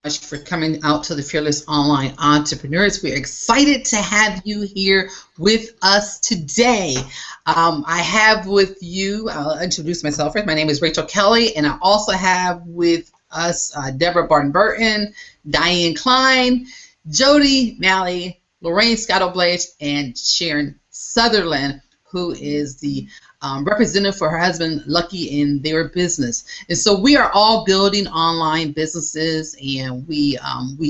much for coming out to the Fearless Online Entrepreneurs. We're excited to have you here with us today. I have with you, I'll introduce myself first. My name is Rachel Kelly, and I also have with us Deborah Barton Burton, Diane Klein, Jody Malley, Lorraine Scotto Blake, and Sharon Sutherland, who is the representative for her husband Lucky in their business. And so we are all building online businesses, and we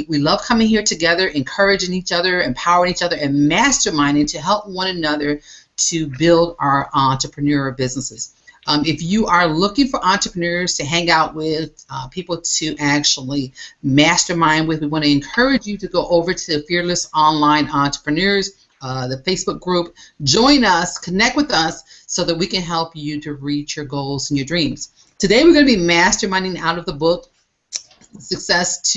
love coming here together, encouraging each other, empowering each other, and masterminding to help one another to build our entrepreneurial businesses. If you are looking for entrepreneurs to hang out with, people to actually mastermind with, we want to encourage you to go over to Fearless Online Entrepreneurs, the Facebook group. Join us, connect with us so that we can help you to reach your goals and your dreams. Today we're going to be masterminding out of the book Success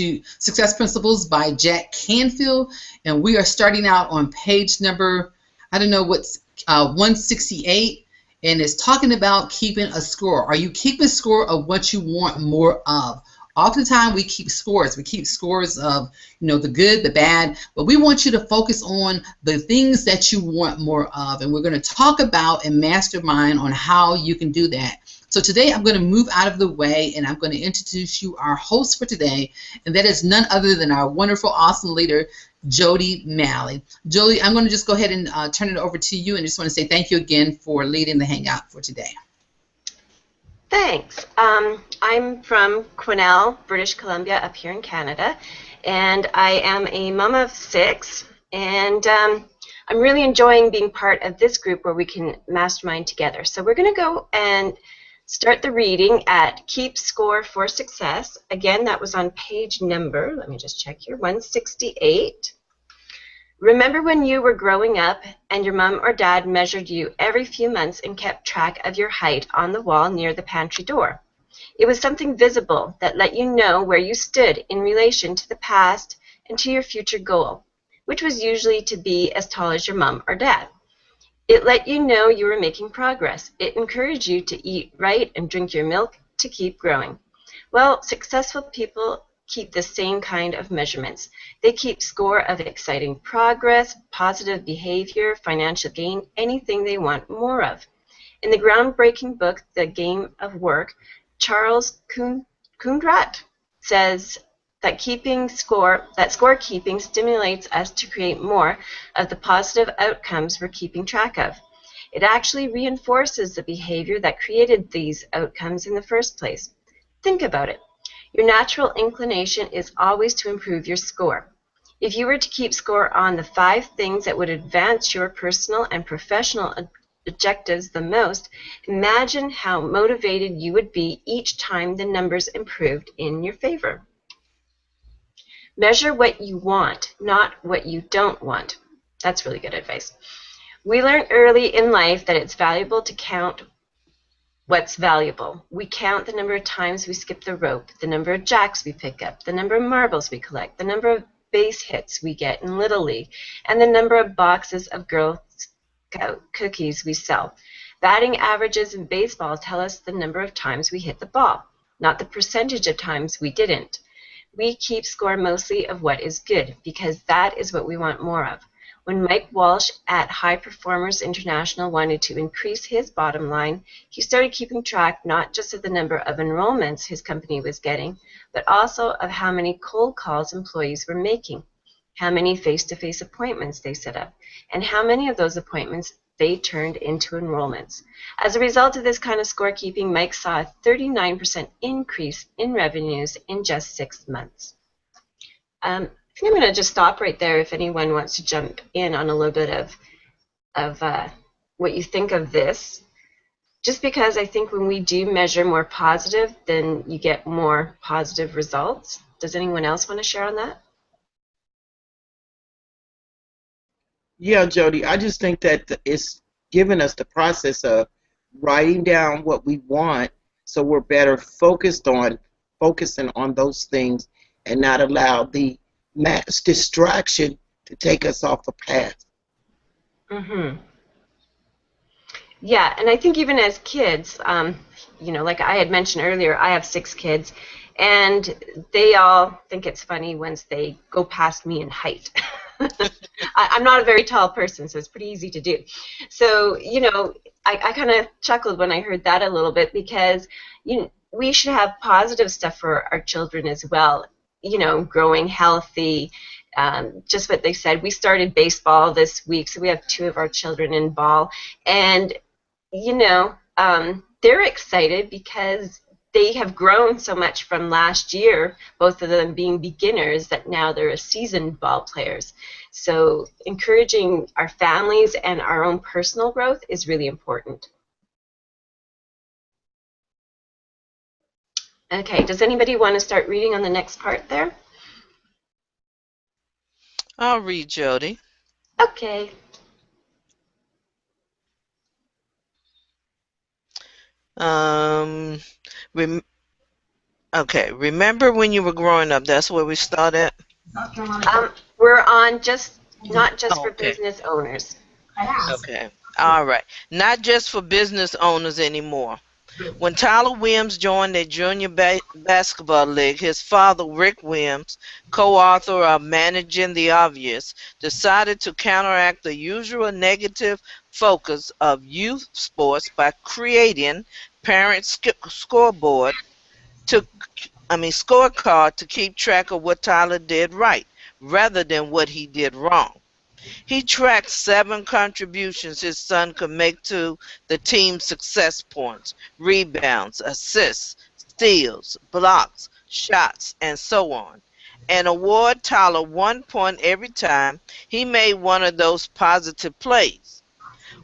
Principles by Jack Canfield, and we are starting out on page number, I don't know what's 168, and it's talking about keeping a score. Are you keeping score of what you want more of? Oftentimes we keep scores. We keep scores of, the good, the bad, but we want you to focus on the things that you want more of, and we're going to talk about and mastermind on how you can do that. So today I'm going to move out of the way, and I'm going to introduce you our host for today, and that is none other than our wonderful, awesome leader, Jody Malley. Jody, I'm going to just go ahead and turn it over to you, and just want to say thank you again for leading the Hangout for today. Thanks. I'm from Quesnel, British Columbia, up here in Canada, and I am a mom of 6, and I'm really enjoying being part of this group where we can mastermind together. So we're going to go and start the reading at Keep Score for Success. Again, that was on page number, let me just check here, 168. Remember when you were growing up and your mom or dad measured you every few months and kept track of your height on the wall near the pantry door? It was something visible that let you know where you stood in relation to the past and to your future goal, which was usually to be as tall as your mom or dad. It let you know you were making progress. It encouraged you to eat right and drink your milk to keep growing. Well, successful people keep the same kind of measurements. They keep score of exciting progress, positive behavior, financial gain, anything they want more of. In the groundbreaking book, The Game of Work, Charles Kundrat says that scorekeeping stimulates us to create more of the positive outcomes we're keeping track of. It actually reinforces the behavior that created these outcomes in the first place. Think about it. Your natural inclination is always to improve your score. If you were to keep score on the 5 things that would advance your personal and professional objectives the most, imagine how motivated you would be each time the numbers improved in your favor. Measure what you want, not what you don't want. That's really good advice. We learned early in life that it's valuable to count what's valuable. We count the number of times we skip the rope, the number of jacks we pick up, the number of marbles we collect, the number of base hits we get in Little League, and the number of boxes of Girl Scout cookies we sell. Batting averages in baseball tell us the number of times we hit the ball, not the percentage of times we didn't. We keep score mostly of what is good, because that is what we want more of. When Mike Walsh at High Performers International wanted to increase his bottom line, he started keeping track not just of the number of enrollments his company was getting, but also of how many cold calls employees were making, how many face-to-face appointments they set up, and how many of those appointments they turned into enrollments. As a result of this kind of scorekeeping, Mike saw a 39% increase in revenues in just 6 months. I think I'm going to just stop right there if anyone wants to jump in on a little bit of what you think of this. Just because I think when we do measure more positive, then you get more positive results. Does anyone else want to share on that? Yeah, Jody, I just think that it's given us the process of writing down what we want so we're better focusing on those things and not allow the mass distraction to take us off the path. Mm-hmm. Yeah, and I think even as kids, like I had mentioned earlier, I have 6 kids, And they all think it's funny once they go past me in height. I'm not a very tall person, so it's pretty easy to do. So, I kind of chuckled when I heard that a little bit, because we should have positive stuff for our children as well. Growing healthy. Just what they said. We started baseball this week, so we have 2 of our children in ball, and they're excited because they have grown so much from last year, both of them being beginners, that now they're seasoned ball players. So encouraging our families and our own personal growth is really important. Okay, does anybody want to start reading on the next part there? I'll read, Jody. Okay. Um, rem okay, remember when you were growing up? That's where we started. We're on not just Oh, for okay. business owners. Okay. All right. Not just for business owners anymore. When Tyler Williams joined the junior basketball league, his father, Rick Williams, co-author of Managing the Obvious, decided to counteract the usual negative focus of youth sports by creating parent scoreboard to scorecard to keep track of what Tyler did right rather than what he did wrong. He tracked 7 contributions his son could make to the team's success: points, rebounds, assists, steals, blocks, shots, and so on, and award Tyler 1 point every time he made one of those positive plays.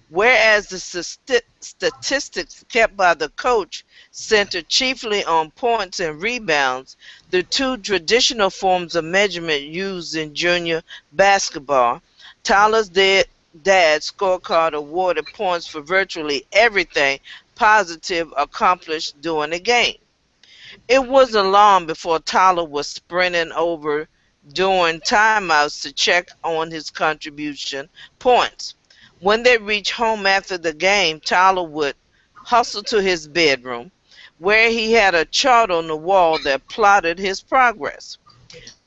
Whereas the statistics kept by the coach centered chiefly on points and rebounds, the 2 traditional forms of measurement used in junior basketball, Tyler's dad's scorecard awarded points for virtually everything positive accomplished during the game. It wasn't long before Tyler was sprinting over during timeouts to check on his contribution points. When they reached home after the game, Tyler would hustle to his bedroom, where he had a chart on the wall that plotted his progress.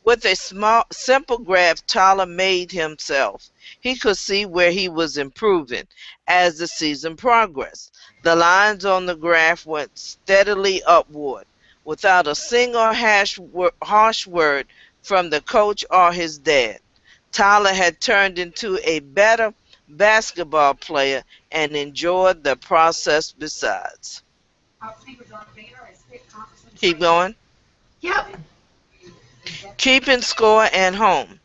With a small, simple graph Tyler made himself, he could see where he was improving as the season progressed. The lines on the graph went steadily upward, without a single harsh word from the coach or his dad. Tyler had turned into a better basketball player and enjoyed the process besides. Keep going. Yep. Keeping score at home.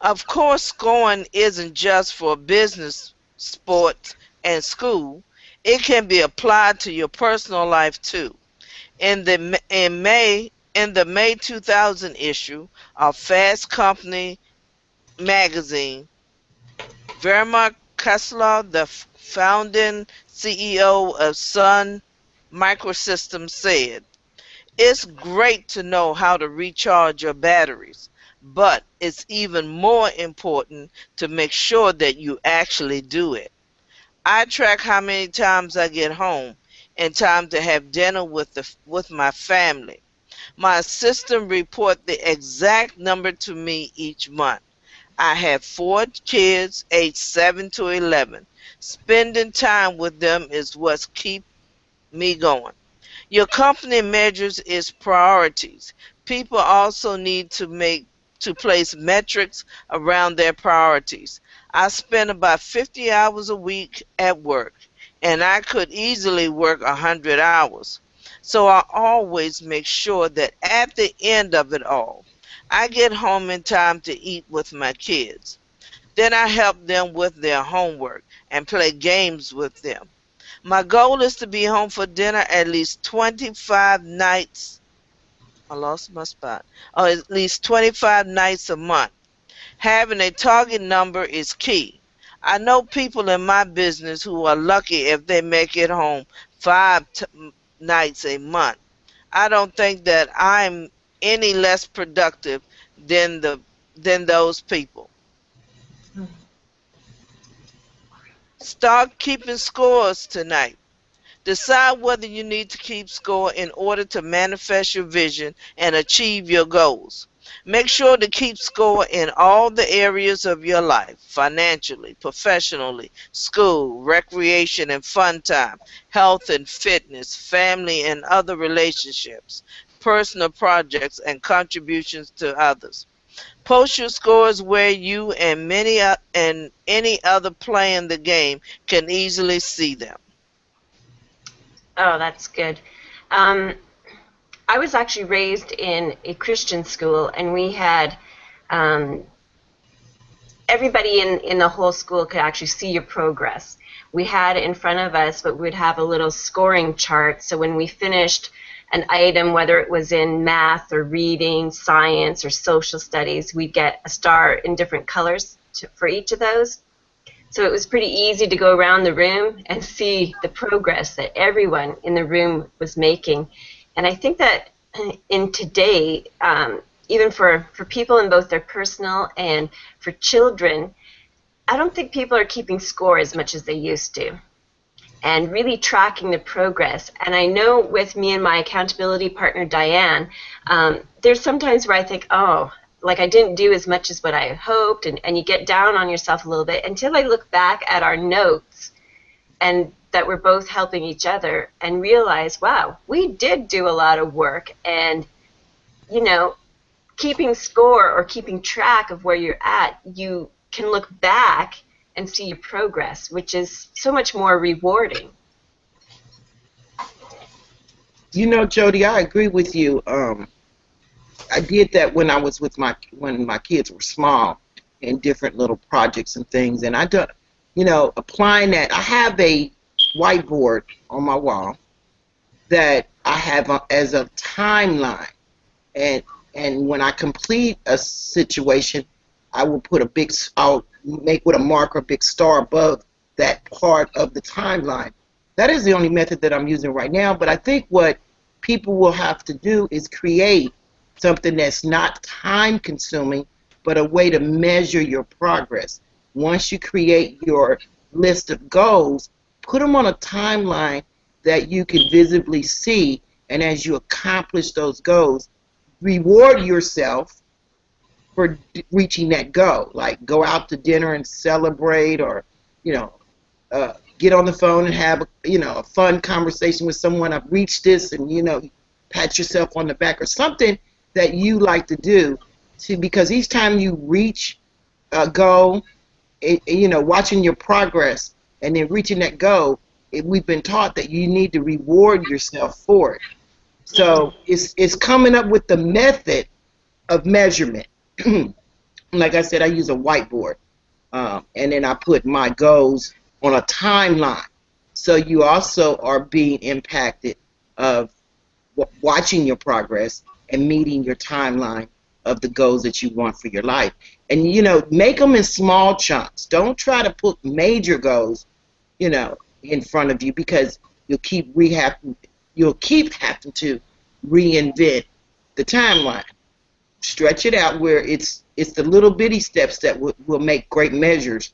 Of course, scoring isn't just for business, sports, and school. It can be applied to your personal life too. In the May 2000 issue of Fast Company magazine, Verma Kessler, the founding CEO of Sun Microsystems, said, "It's great to know how to recharge your batteries, but it's even more important to make sure that you actually do it. I track how many times I get home and time to have dinner with my family. My assistant reports the exact number to me each month. I have 4 kids aged 7 to 11. Spending time with them is what keeps me going." Your company measures its priorities. People also need to place metrics around their priorities. I spend about 50 hours a week at work, and I could easily work 100 hours. So I always make sure that at the end of it all, I get home in time to eat with my kids. Then I help them with their homework and play games with them. My goal is to be home for dinner at least 25 nights. I lost my spot. Or at least 25 nights a month. Having a target number is key. I know people in my business who are lucky if they make it home 5 nights a month. I don't think that I'm any less productive than those people. Start keeping scores tonight. Decide whether you need to keep score in order to manifest your vision and achieve your goals. Make sure to keep score in all the areas of your life: financially, professionally, school, recreation and fun time, health and fitness, family and other relationships, personal projects, and contributions to others. Post your scores where you and any other playing the game can easily see them. Oh, that's good. Um, I was actually raised in a Christian school, and we had um, everybody in the whole school could actually see your progress. We had it in front of us, but we'd have a little scoring chart. So when we finished an item, whether it was in math or reading, science, or social studies, we'd get a star in different colors for each of those. So it was pretty easy to go around the room and see the progress that everyone in the room was making. And I think that in today, even for people in both their personal and for children, I don't think people are keeping score as much as they used to and really tracking the progress. And I know with me and my accountability partner, Diane, there's sometimes where I think, oh, like I didn't do as much as what I hoped, and you get down on yourself a little bit until I look back at our notes and that we're both helping each other and realize, wow, we did do a lot of work. And, you know, keeping score or keeping track of where you're at, you can look back and see your progress, which is so much more rewarding. You know, Jody, I agree with you. I did that when I was with when my kids were small, in different little projects and things, and I do, you know, applying that. I have a whiteboard on my wall that I have as a timeline, and when I complete a situation, I will put I'll make with a marker a big star above that part of the timeline. That is the only method that I'm using right now, but I think what people will have to do is create something that's not time consuming, but a way to measure your progress. Once you create your list of goals, put them on a timeline that you can visibly see, and as you accomplish those goals, reward yourself for reaching that goal. Like go out to dinner and celebrate, or you know, get on the phone and have a fun conversation with someone. I've reached this, and pat yourself on the back or something that you like to do, because each time you reach a goal, watching your progress and then reaching that goal, we've been taught that you need to reward yourself for it. So it's coming up with the method of measurement. Like I said, I use a whiteboard, and then I put my goals on a timeline. So you also are being impacted of watching your progress and meeting your timeline of the goals that you want for your life. And make them in small chunks. Don't try to put major goals, in front of you, because you'll keep having to reinvent the timeline. Stretch it out where it's the little bitty steps that will make great measures,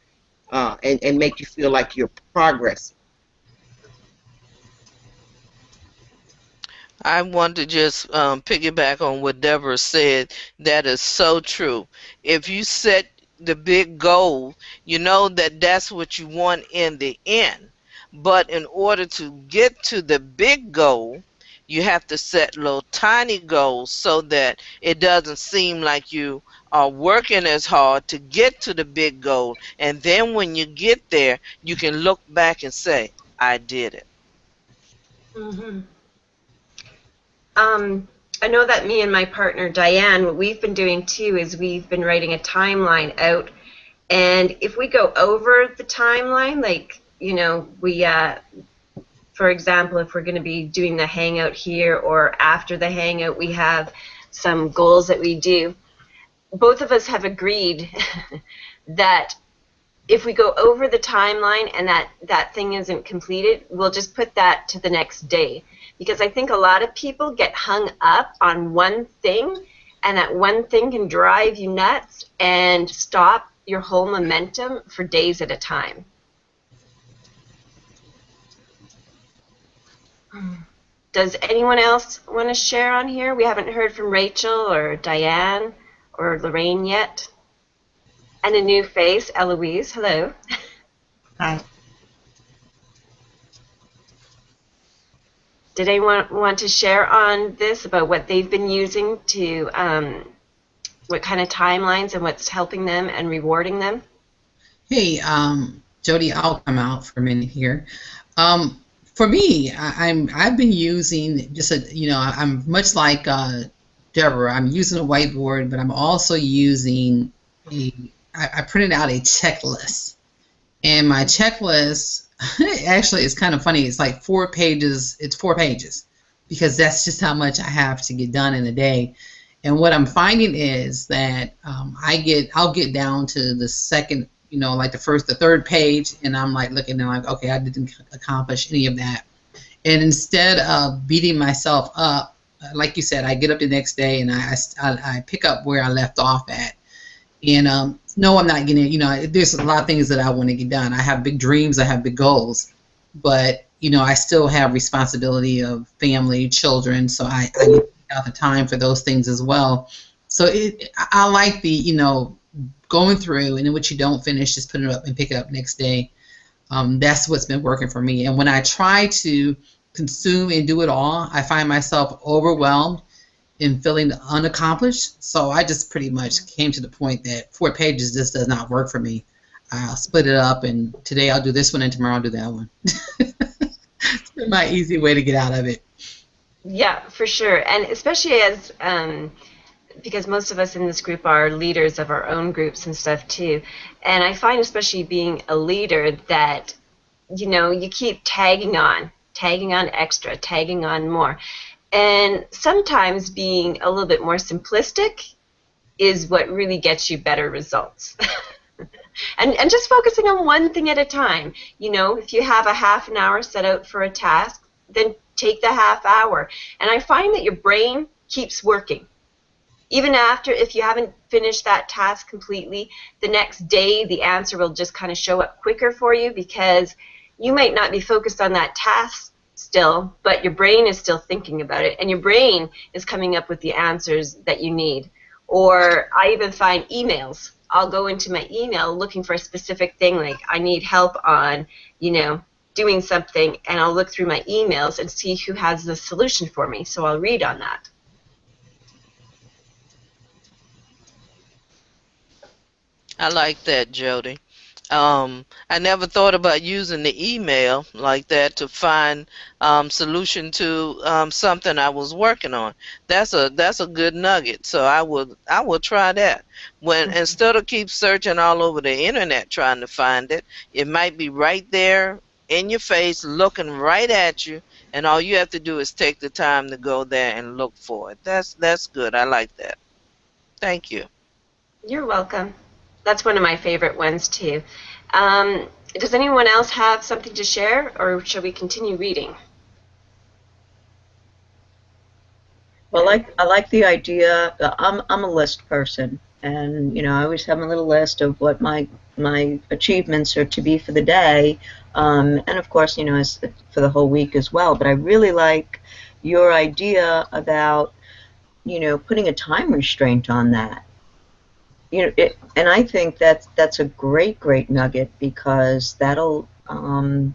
and make you feel like you're progressing. I want to just piggyback on what Deborah said. That is so true. If you set the big goal, you know that that's what you want in the end. But in order to get to the big goal, you have to set little tiny goals so that it doesn't seem like you are working as hard to get to the big goal. And then when you get there, you can look back and say, I did it. Mm-hmm. I know that me and my partner Diane, what we've been doing too is we've been writing a timeline out, and if we go over the timeline, like we for example, if we're going to be doing the hangout here or after the hangout, we have some goals that we do. Both of us have agreed that if we go over the timeline and that thing isn't completed, we'll just put that to the next day. Because I think a lot of people get hung up on one thing, and that one thing can drive you nuts and stop your whole momentum for days at a time. Does anyone else want to share on here? We haven't heard from Rachel or Diane or Lorraine yet. And a new face, Eloise. Hello. Hi. Did anyone want to share on this about what they've been using to, what kind of timelines and what's helping them and rewarding them? Hey, Jody, I'll come out for a minute here. For me, I've been using just I'm much like Deborah. I'm using a whiteboard, but I'm also using I printed out a checklist, and my checklist actually is kind of funny. It's like 4 pages. It's 4 pages because that's just how much I have to get done in a day. And what I'm finding is that I'll get down to the second, like the third page, and I'm like looking and like, okay, I didn't accomplish any of that. And instead of beating myself up, like you said, I get up the next day and I pick up where I left off at. And no, I'm not getting, there's a lot of things that I want to get done. I have big dreams, I have big goals, but I still have responsibility of family, children, so I need to take out the time for those things as well. So I like the, going through, and then what you don't finish, just put it up and pick it up next day. That's what's been working for me. And when I try to consume and do it all, I find myself overwhelmed and feeling unaccomplished. So I just pretty much came to the point that 4 pages just does not work for me. I'll split it up, and today I'll do this one, and tomorrow I'll do that one. It's been my easy way to get out of it. Yeah, for sure. And especially as because most of us in this group are leaders of our own groups and stuff too. And I find, especially being a leader, that you keep tagging on extra, tagging on more. And sometimes being a little bit more simplistic is what really gets you better results. and just focusing on one thing at a time. If you have a half an hour set out for a task, then take the half hour. And I find that your brain keeps working. Even after, if you haven't finished that task completely, the next day the answer will just kind of show up quicker for you, because you might not be focused on that task still, but your brain is still thinking about it, and your brain is coming up with the answers that you need. Or I even find emails. I'll go into my email looking for a specific thing, like I need help on, doing something, and I'll look through my emails and see who has the solution for me, so I'll read on that. I like that, Jody. I never thought about using the email like that to find solution to something I was working on. That's a good nugget. So I will try that. When instead of keep searching all over the internet trying to find it, it might be right there in your face, looking right at you, and all you have to do is take the time to go there and look for it. That's good. I like that. Thank you. You're welcome. That's one of my favorite ones too. Does anyone else have something to share, or shall we continue reading? Well, I like the idea. I'm a list person, and I always have a little list of what my achievements are to be for the day, and of course as for the whole week as well. But I really like your idea about putting a time restraint on that. And I think that's a great nugget, because that'll,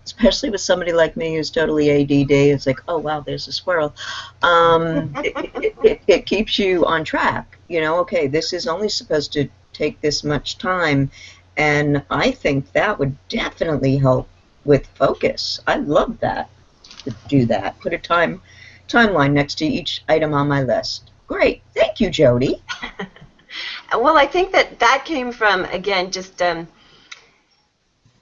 especially with somebody like me who's totally ADD, it's like, oh wow, there's a squirrel. It keeps you on track. Okay, this is only supposed to take this much time, and I think that would definitely help with focus. I'd love that, to do that. Put a timeline next to each item on my list. Great, thank you, Jody. Well, I think that came from, again, just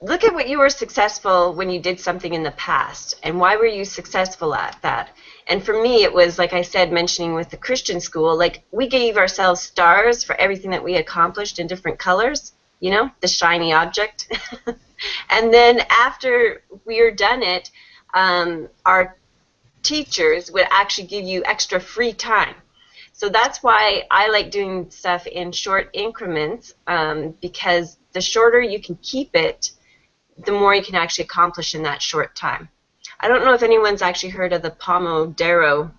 look at what you were successful when you did something in the past, and why were you successful at that? And for me, it was, like I said, mentioning with the Christian school, like we gave ourselves stars for everything that we accomplished in different colors, the shiny object. And then after we were done it, our teachers would actually give you extra free time. So that's why I like doing stuff in short increments, because the shorter you can keep it, the more you can actually accomplish in that short time. I don't know if anyone's actually heard of the Pomodoro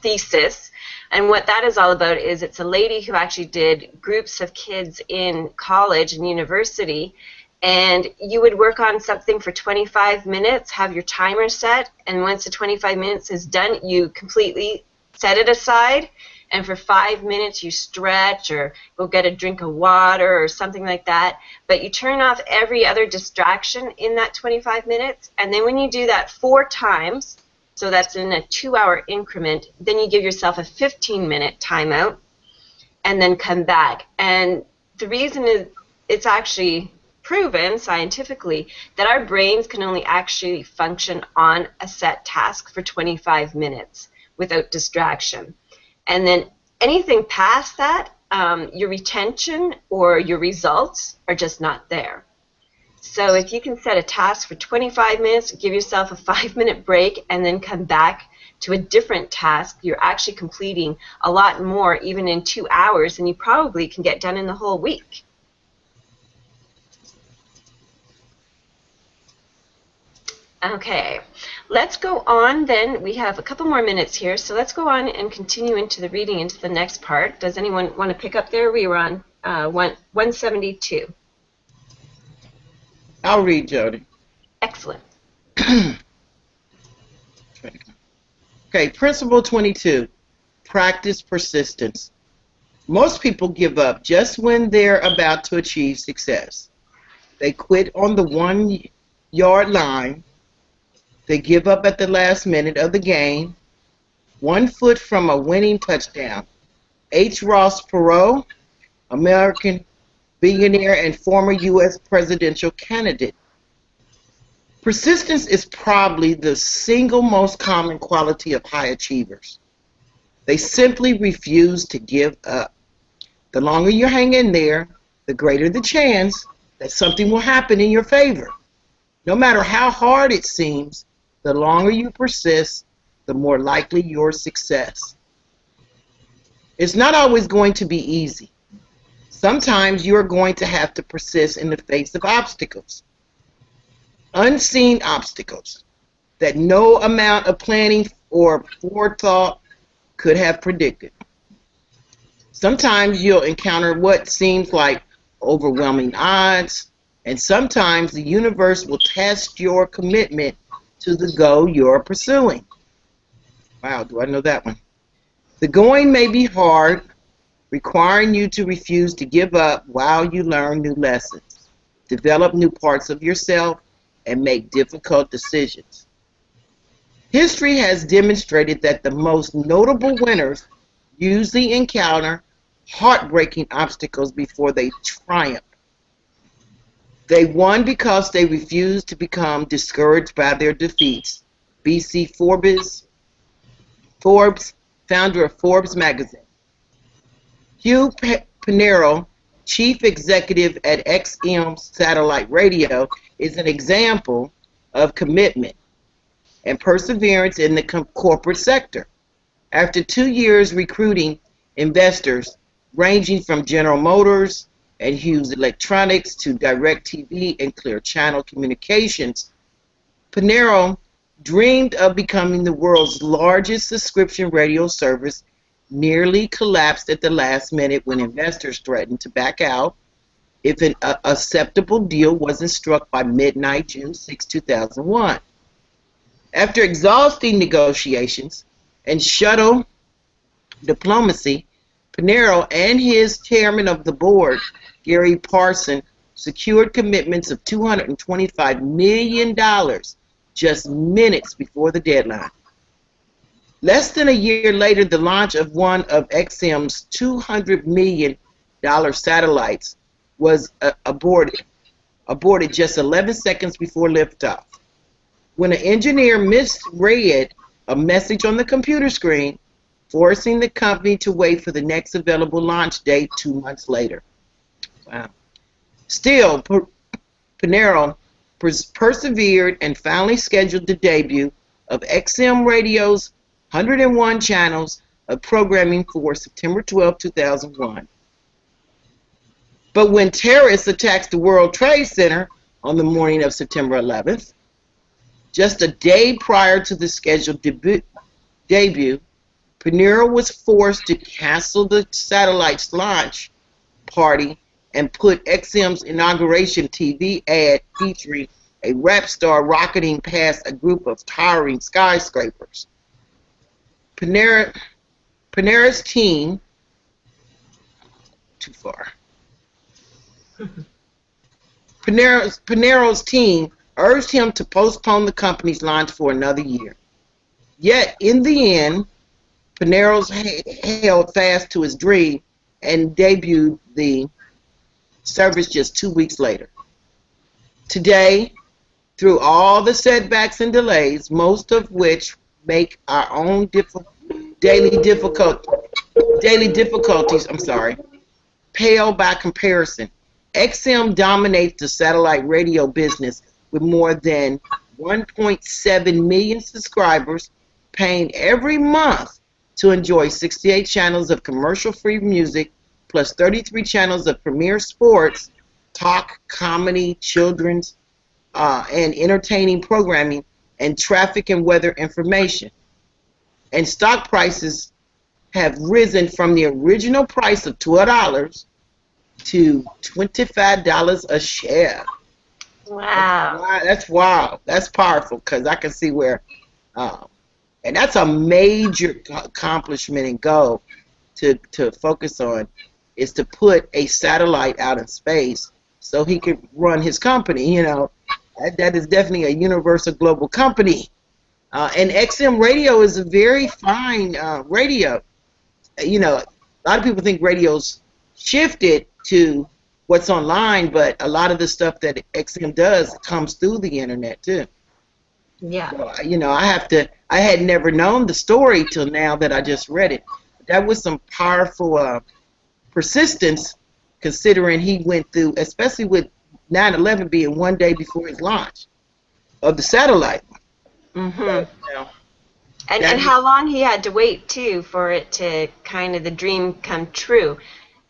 thesis. And what that is all about is it's a lady who actually did groups of kids in college and university, and you would work on something for 25 minutes, have your timer set, and once the 25 minutes is done, you completely set it aside, and for 5 minutes you stretch or go get a drink of water or something like that. But you turn off every other distraction in that 25 minutes, and then when you do that 4 times, so that's in a 2-hour increment, then you give yourself a 15-minute timeout and then come back. And the reason is it's actually proven scientifically that our brains can only actually function on a set task for 25 minutes without distraction. And then anything past that, your retention or your results are just not there. So if you can set a task for 25 minutes, give yourself a 5-minute break, and then come back to a different task, you're actually completing a lot more even in 2 hours than you probably can get done in the whole week. Okay, let's go on then. We have a couple more minutes here, so let's go on and continue into the reading into the next part. Does anyone want to pick up their rerun? 172. I'll read, Jody. Excellent. Okay, principle 22, practice persistence. Most people give up just when they're about to achieve success. They quit on the 1-yard line. They give up at the last minute of the game, 1 foot from a winning touchdown. H. Ross Perot, American billionaire and former U.S. presidential candidate. Persistence is probably the single most common quality of high achievers. They simply refuse to give up. The longer you hang in there, the greater the chance that something will happen in your favor. No matter how hard it seems, the longer you persist, the more likely your success. It's not always going to be easy. Sometimes you are going to have to persist in the face of obstacles, unseen obstacles that no amount of planning or forethought could have predicted. Sometimes you'll encounter what seems like overwhelming odds, and sometimes the universe will test your commitment to the goal you're pursuing. Wow, do I know that one? The going may be hard, requiring you to refuse to give up while you learn new lessons, develop new parts of yourself, and make difficult decisions. History has demonstrated that the most notable winners usually encounter heartbreaking obstacles before they triumph. They won because they refused to become discouraged by their defeats. B.C. Forbes, founder of Forbes magazine. Hugh Pinero, chief executive at XM Satellite Radio, is an example of commitment and perseverance in the corporate sector. After 2 years recruiting investors ranging from General Motors and Hughes Electronics to DirecTV and Clear Channel Communications, Pinero dreamed of becoming the world's largest subscription radio service, nearly collapsed at the last minute when investors threatened to back out if an acceptable deal wasn't struck by midnight, June 6, 2001. After exhausting negotiations and shuttle diplomacy, Pinero and his chairman of the board, Gary Parson, secured commitments of $225 million just minutes before the deadline. Less than a year later, the launch of one of XM's $200 million satellites was aborted just 11 seconds before liftoff. When an engineer misread a message on the computer screen, forcing the company to wait for the next available launch date 2 months later. Wow. Still, Pinero persevered and finally scheduled the debut of XM Radio's 101 channels of programming for September 12, 2001. But when terrorists attacked the World Trade Center on the morning of September 11th, Just a day prior to the scheduled debut, Panera was forced to cancel the satellite's launch party and put XM's inauguration TV ad featuring a rap star rocketing past a group of towering skyscrapers. Panera's team, too far. Panero's team urged him to postpone the company's launch for another year. Yet, in the end, Panero held fast to his dream and debuted the service just 2 weeks later. Today, through all the setbacks and delays, most of which make our own daily difficulties, pale by comparison, XM dominates the satellite radio business with more than 1.7 million subscribers paying every month to enjoy 68 channels of commercial-free music plus 33 channels of premier sports, talk, comedy, children's, and entertaining programming, and traffic and weather information. And stock prices have risen from the original price of $12 to $25 a share. Wow. That's wild. That's powerful, because I can see where, and that's a major accomplishment and goal to focus on, is to put a satellite out in space so he could run his company. You know, that is definitely a universal global company. And XM radio is a very fine radio. You know, a lot of people think radio's shifted to what's online, but a lot of the stuff that XM does comes through the internet too. Yeah. So, you know, I had never known the story till now that I just read it. That was some powerful persistence, considering he went through, especially with 9/11 being one day before his launch of the satellite. Mm-hmm. You know, And how long he had to wait, too, for it to kind of the dream come true.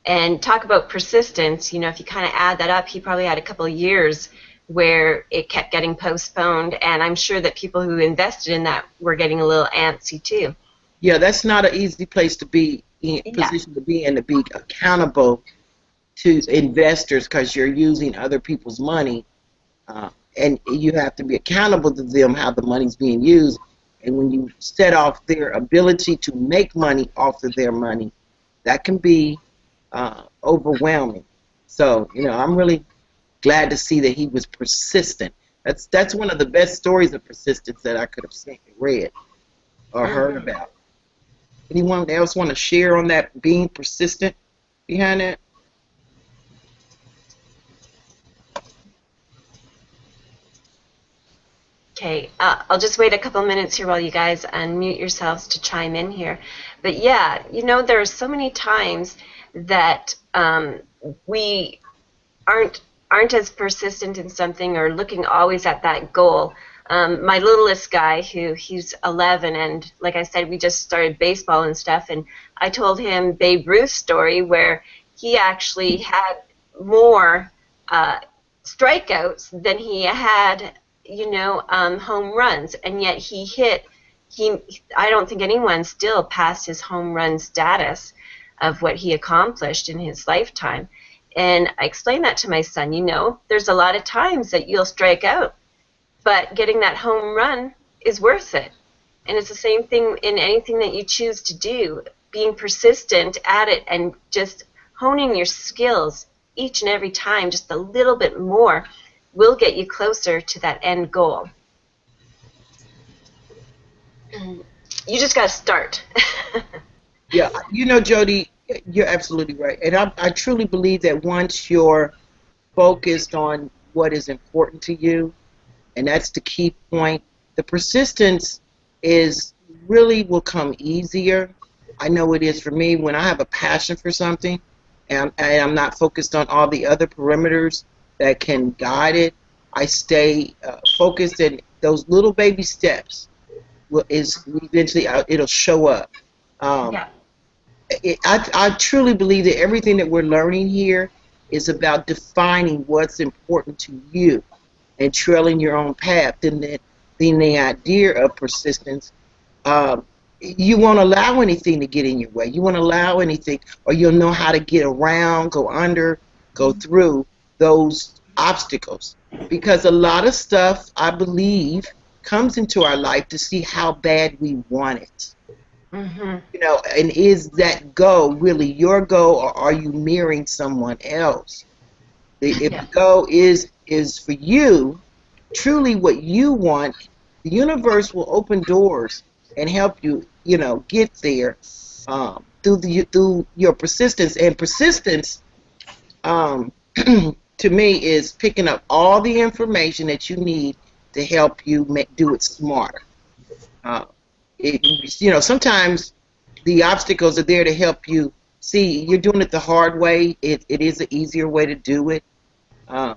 And talk about persistence, you know, if you kind of add that up, he probably had a couple of years where it kept getting postponed, and I'm sure that people who invested in that were getting a little antsy, too. Yeah, that's not an easy place to be in, position to be in, to be accountable to investors, because you're using other people's money, and you have to be accountable to them how the money's being used. And when you set off their ability to make money off of their money, that can be overwhelming. So, you know, I'm really glad to see that he was persistent. That's one of the best stories of persistence that I could have seen, read, or heard about. Anyone else want to share on that, being persistent behind that? Okay, I'll just wait a couple minutes here while you guys unmute yourselves to chime in here. But yeah, you know, there are so many times that we aren't as persistent in something, or looking always at that goal. My littlest guy, he's 11, and like I said, we just started baseball and stuff, and I told him Babe Ruth's story, where he actually had more strikeouts than he had, you know, home runs, and yet I don't think anyone still passed his home run status of what he accomplished in his lifetime. And I explained that to my son. You know, there's a lot of times that you'll strike out, but getting that home run is worth it. And it's the same thing in anything that you choose to do. Being persistent at it and just honing your skills each and every time just a little bit more will get you closer to that end goal. You just got to start. Yeah, you know, Jody, you're absolutely right. And I truly believe that once you're focused on what is important to you, and that's the key point, the persistence will come easier. I know it is for me when I have a passion for something, and I'm not focused on all the other perimeters that can guide it. I stay focused, and those little baby steps eventually it'll show up. Yeah. I truly believe that everything that we're learning here is about defining what's important to you and trailing your own path. And then the idea of persistence, um, you won't allow anything to get in your way. You won't allow anything, or you'll know how to get around, go under, go through those obstacles. Because a lot of stuff, I believe, comes into our life to see how bad we want it. Mm-hmm. You know, and is that goal really your goal, or are you mirroring someone else? If Yeah. the goal is for you, truly what you want, the universe will open doors and help you, you know, get there through your persistence. And persistence, um, to me, is picking up all the information that you need to help you do it smarter. Uh, you know, sometimes the obstacles are there to help you see you're doing it the hard way. It is an easier way to do it. Um,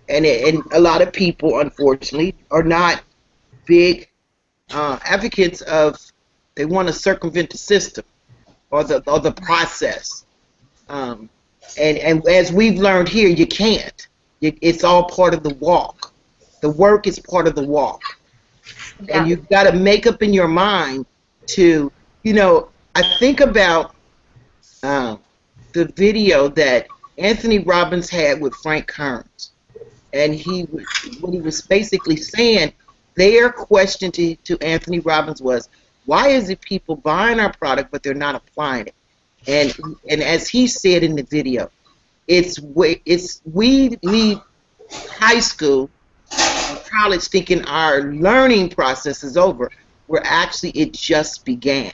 and a lot of people, unfortunately, are not big advocates of, they want to circumvent the system or the process. Um, and as we've learned here, you can't. It's all part of the walk. The work is part of the walk. And Yeah. you've got to make up in your mind to, you know, I think about um, the video that Anthony Robbins had with Frank Kearns. And what he was basically saying, their question to Anthony Robbins was, why is it people buying our product but they're not applying it? And as he said in the video, it's we leave high school or college thinking our learning process is over, where actually it just began.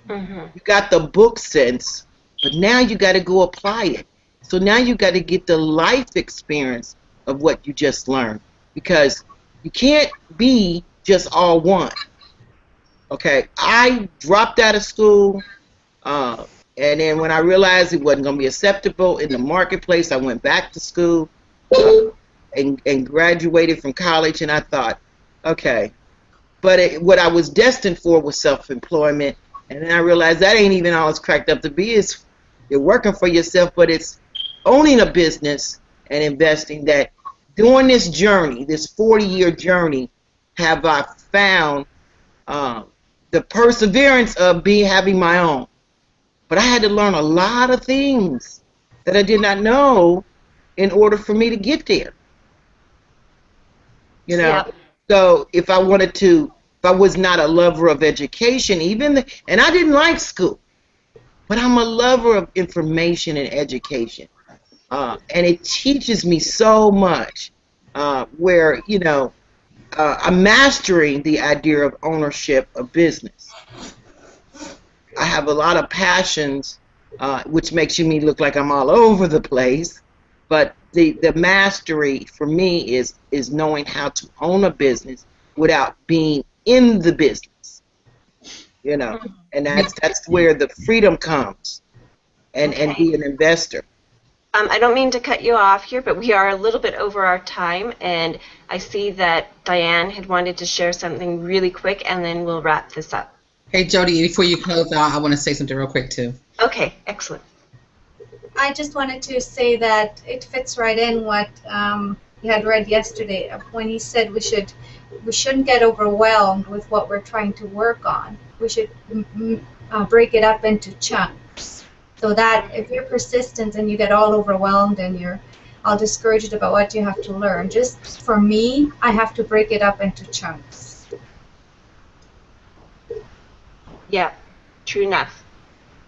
Mm-hmm. You got the book sense, but now you got to go apply it. So now you got to get the life experience of what you just learned, because you can't be just all one. Okay, I dropped out of school, uh, and then when I realized it wasn't going to be acceptable in the marketplace, I went back to school and graduated from college, and I thought, okay, but what I was destined for was self-employment, and then I realized that ain't even all it's cracked up to be. It's you're working for yourself, but it's owning a business and investing. That during this journey, this 40-year journey, have I found the perseverance of having my own. But I had to learn a lot of things that I did not know in order for me to get there. You know, Yeah. so if I wanted to, if I was not a lover of education, and I didn't like school, but I'm a lover of information and education, and it teaches me so much. Where you know, I'm mastering the idea of ownership of business. I have a lot of passions, which makes me look like I'm all over the place. But the mastery for me is knowing how to own a business without being in the business. You know, and that's where the freedom comes, and Okay. be an investor. I don't mean to cut you off here, but we are a little bit over our time, and I see that Diane had wanted to share something really quick, and then we'll wrap this up. Hey, Jody, before you close out, I want to say something real quick, too. Okay, excellent. I just wanted to say that it fits right in what you had read yesterday when he said we shouldn't get overwhelmed with what we're trying to work on. We should break it up into chunks, so that if you're persistent and you get all overwhelmed and you're all discouraged about what you have to learn, just for me, I have to break it up into chunks. Yeah, true enough.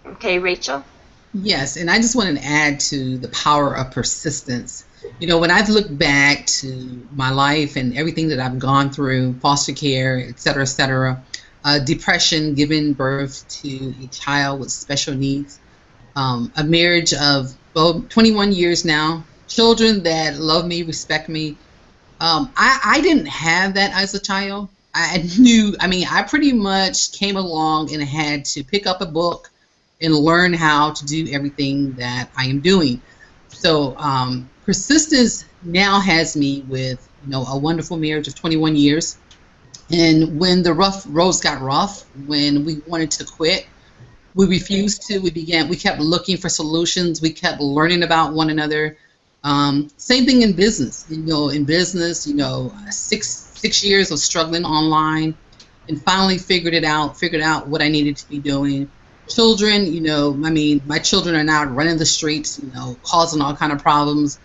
Okay, Rachel? Yes, and I just wanted to add to the power of persistence. You know, when I've looked back to my life and everything that I've gone through, foster care, et cetera, depression, giving birth to a child with special needs, a marriage of 21 years now, children that love me, respect me. I didn't have that as a child. I pretty much came along and had to pick up a book and learn how to do everything that I am doing. So persistence now has me with, you know, a wonderful marriage of 21 years. And when the rough roads got rough, when we wanted to quit, we refused to. We kept looking for solutions. We kept learning about one another. Same thing in business. You know, in business, you know, 6 years of struggling online, and finally figured out what I needed to be doing. Children, I mean, my children are now running the streets, causing all kind of problems.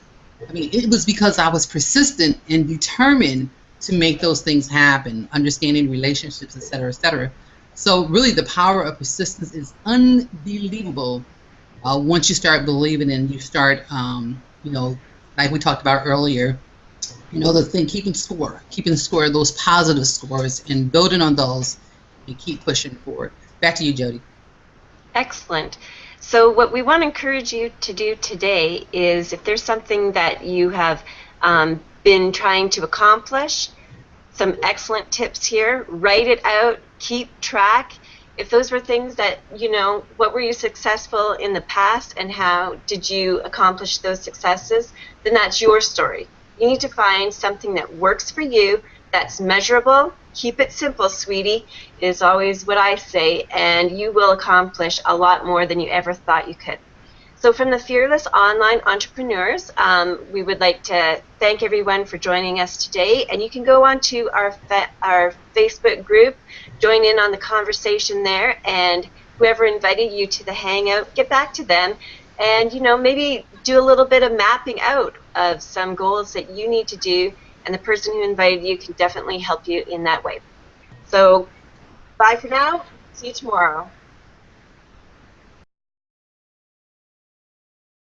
I mean, it was because I was persistent and determined to make those things happen, understanding relationships, et cetera, et cetera. So really the power of persistence is unbelievable once you start believing and you start, like we talked about earlier, the thing, keeping score of those positive scores and building on those and keep pushing forward. Back to you, Jody. Excellent. So what we want to encourage you to do today is, if there's something that you have been trying to accomplish, some excellent tips here. Write it out. Keep track. If those were things that, what were you successful in the past and how did you accomplish those successes, then that's your story. You need to find something that works for you, that's measurable. Keep it simple, sweetie, is always what I say, and you will accomplish a lot more than you ever thought you could. So from the Fearless Online Entrepreneurs, we would like to thank everyone for joining us today. And you can go on to our Facebook group, join in on the conversation there, and whoever invited you to the Hangout, get back to them and, maybe do a little bit of mapping out of some goals that you need to do, and the person who invited you can definitely help you in that way. So bye for now. See you tomorrow.